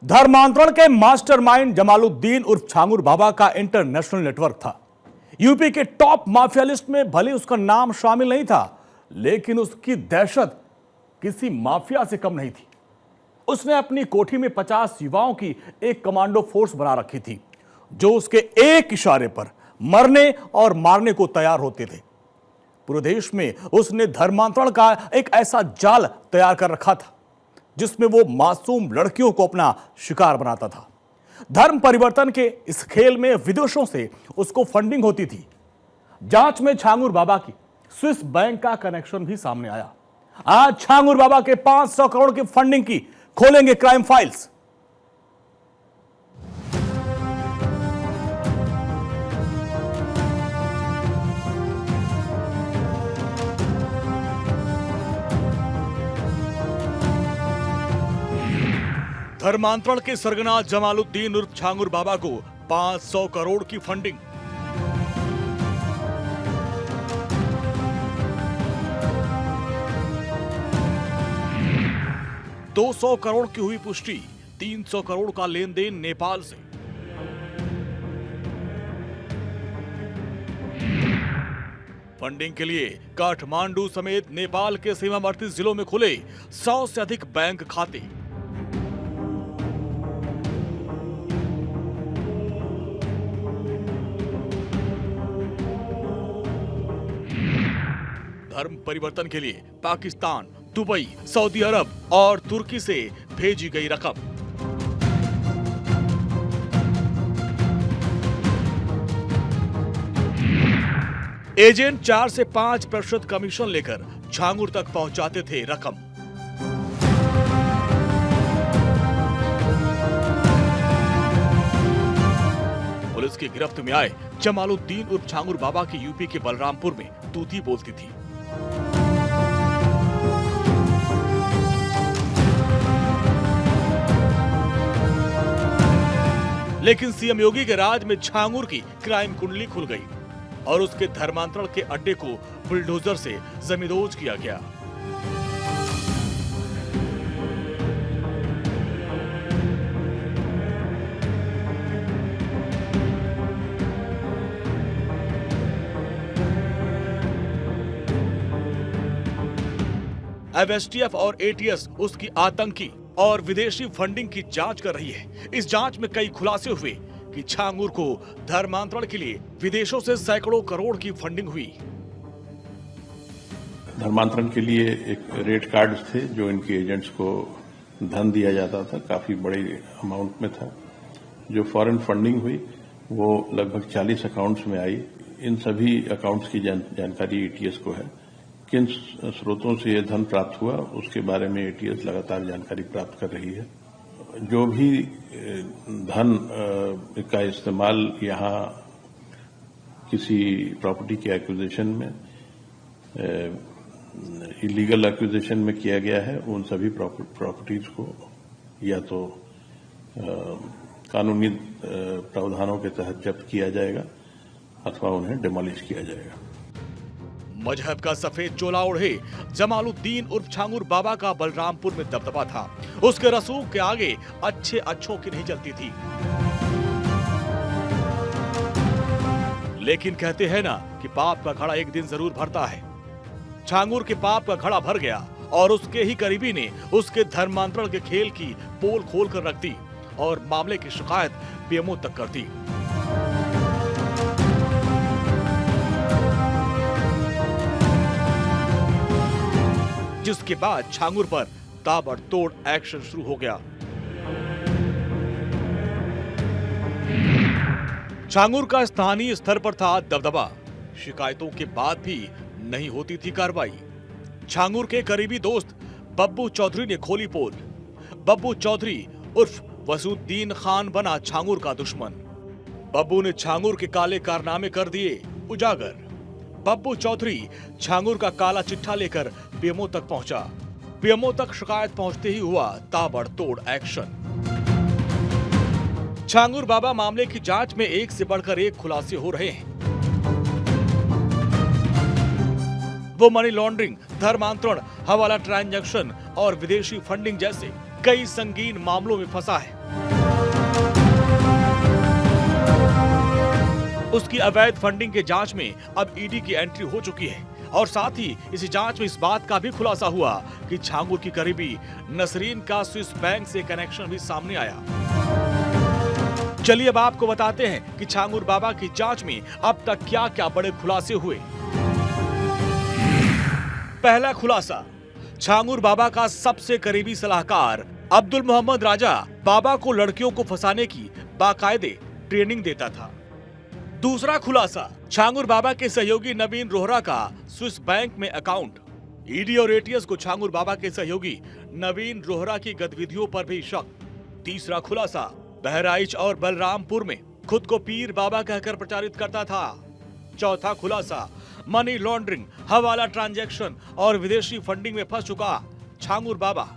धर्मांतरण के मास्टरमाइंड जमालुद्दीन उर्फ छांगुर बाबा का इंटरनेशनल नेटवर्क था। यूपी के टॉप माफिया लिस्ट में भले उसका नाम शामिल नहीं था, लेकिन उसकी दहशत किसी माफिया से कम नहीं थी। उसने अपनी कोठी में 50 युवाओं की एक कमांडो फोर्स बना रखी थी, जो उसके एक इशारे पर मरने और मारने को तैयार होते थे। पूरे देश में उसने धर्मांतरण का एक ऐसा जाल तैयार कर रखा था, जिसमें वो मासूम लड़कियों को अपना शिकार बनाता था। धर्म परिवर्तन के इस खेल में विदेशों से उसको फंडिंग होती थी। जांच में छांगुर बाबा की स्विस बैंक का कनेक्शन भी सामने आया। आज छांगुर बाबा के 500 करोड़ की फंडिंग की खोलेंगे क्राइम फाइल्स। धर्मांतरण के सरगना जमालुद्दीन उर्फ छांगुर बाबा को 500 करोड़ की फंडिंग। $200 करोड़ की हुई पुष्टि, 300 करोड़ का लेन देन नेपाल से। फंडिंग के लिए काठमांडू समेत नेपाल के सीमावर्ती जिलों में खुले 100 से अधिक बैंक खाते। धर्म परिवर्तन के लिए पाकिस्तान, दुबई, सऊदी अरब और तुर्की से भेजी गई रकम। एजेंट 4 से 5% कमीशन लेकर छांगुर तक पहुंचाते थे रकम। पुलिस की गिरफ्त में आए जमालुद्दीन उर्फ छांगुर बाबा की यूपी के बलरामपुर में तूती बोलती थी। लेकिन सीएम योगी के राज में छांगुर की क्राइम कुंडली खुल गई और उसके धर्मांतरण के अड्डे को बुलडोजर से जमींदोज किया गया। अब एसटीएफ और एटीएस उसकी आतंकी और विदेशी फंडिंग की जांच कर रही है। इस जांच में कई खुलासे हुए कि छांगुर को धर्मांतरण के लिए विदेशों से सैकड़ों करोड़ की फंडिंग हुई। धर्मांतरण के लिए एक रेट कार्ड थे जो इनके एजेंट्स को धन दिया जाता था, काफी बड़े अमाउंट में था। जो फॉरेन फंडिंग हुई वो लगभग 40 अकाउंट्स में आई। इन सभी अकाउंट्स की जानकारी एटीएस को है। किन स्रोतों से यह धन प्राप्त हुआ उसके बारे में एटीएस लगातार जानकारी प्राप्त कर रही है। जो भी धन का इस्तेमाल यहाँ किसी प्रॉपर्टी के एक्विजिशन में, इलीगल एक्विजिशन में किया गया है, उन सभी प्रॉपर्टीज को या तो कानूनी प्रावधानों के तहत जब्त किया जाएगा अथवा उन्हें डिमोलिश किया जाएगा। मजहब का सफेद चोला ओढ़े जमालुद्दीन उर्फ छांगुर बाबा का बलरामपुर में दबदबा था। उसके रसूख के आगे अच्छे अच्छों की नहीं चलती थी। लेकिन कहते हैं ना कि पाप का घड़ा एक दिन जरूर भरता है। छांगुर के पाप का घड़ा भर गया और उसके ही करीबी ने उसके धर्मांतरण के खेल की पोल खोल कर रख दी और मामले की शिकायत पीएमओ तक कर दी। जिसके बाद छांगुर पर ताबड़तोड़ एक्शन शुरू हो गया। छांगुर का स्थानीय स्तर पर था दबदबा। शिकायतों के बाद भी नहीं होती थी कार्रवाई। छांगुर के करीबी दोस्त बब्बू चौधरी ने खोली पोल। बब्बू चौधरी उर्फ वसूद्दीन खान बना छांगुर का दुश्मन। बब्बू ने छांगुर के काले कारनामे कर दिए उजागर। बब्बू चौधरी छांगुर का काला चिट्ठा लेकर पीएमओ तक पहुंचा। पीएमओ तक शिकायत पहुंचते ही हुआ ताबड़तोड़ एक्शन। छांगुर बाबा मामले की जांच में एक से बढ़कर एक खुलासे हो रहे हैं। वो मनी लॉन्ड्रिंग, धर्मांतरण, हवाला ट्रांजैक्शन और विदेशी फंडिंग जैसे कई संगीन मामलों में फंसा है। उसकी अवैध फंडिंग के जांच में अब ईडी की एंट्री हो चुकी है और साथ ही इस जांच में इस बात का भी खुलासा हुआ कि छांगुर की करीबी नसरीन का स्विस बैंक से कनेक्शन भी सामने आया। चलिए अब आपको बताते हैं कि छांगुर बाबा की जांच में अब तक क्या क्या बड़े खुलासे हुए। पहला खुलासा, छांगुर बाबा का सबसे करीबी सलाहकार अब्दुल मोहम्मद राजा बाबा को लड़कियों को फंसाने की बाकायदे ट्रेनिंग देता था। दूसरा खुलासा, छांगुर बाबा के सहयोगी नवीन रोहरा का स्विस बैंक में अकाउंट। ईडी और एटीएस को छांगुर बाबा के सहयोगी नवीन रोहरा की गतिविधियों पर भी शक। तीसरा खुलासा, बहराइच और बलरामपुर में खुद को पीर बाबा कहकर प्रचारित करता था। चौथा खुलासा, मनी लॉन्ड्रिंग, हवाला ट्रांजैक्शन और विदेशी फंडिंग में फंस चुका छांगुर बाबा।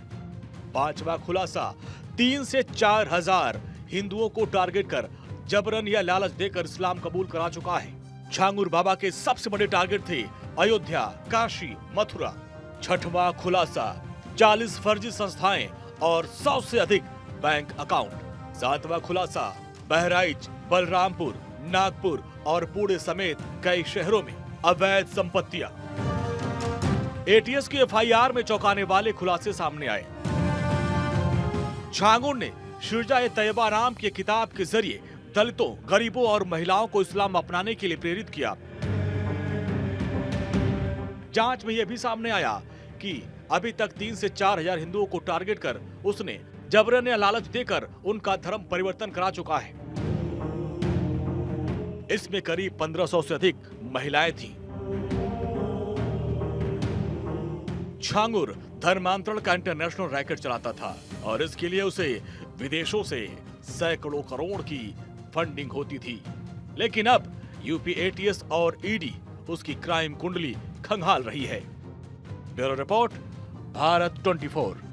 पांचवा खुलासा, 3 से 4 हजार हिंदुओं को टारगेट कर जबरन या लालच देकर इस्लाम कबूल करा चुका है। छांगुर बाबा के सबसे बड़े टारगेट थे अयोध्या, काशी, मथुरा। छठवां खुलासा, 40 फर्जी संस्थाएं और 100 से अधिक बैंक अकाउंट। सातवां खुलासा, बहराइच, बलरामपुर, नागपुर और पुणे समेत कई शहरों में अवैध संपत्तियां। एटीएस की एफआईआर में चौंकाने वाले खुलासे सामने आए। छांगुर ने शिरजा-ए-तैयबा नाम की किताब के जरिए दलितों, गरीबों और महिलाओं को इस्लाम अपनाने के लिए प्रेरित किया। जांच में यह भी सामने आया कि अभी तक 3 से 4 हजार हिंदुओं को टारगेट कर उसने जबरन या लालच देकर उनका धर्म परिवर्तन करा चुका है। इसमें करीब 1500 से अधिक महिलाएं थीं। छांगुर धर्मांतरण का इंटरनेशनल रैकेट चलाता था और इसके लिए उसे विदेशों से सैकड़ों करोड़ की फंडिंग होती थी। लेकिन अब यूपी एटीएस और ईडी उसकी क्राइम कुंडली खंगाल रही है। Bureau report, Bharat 24।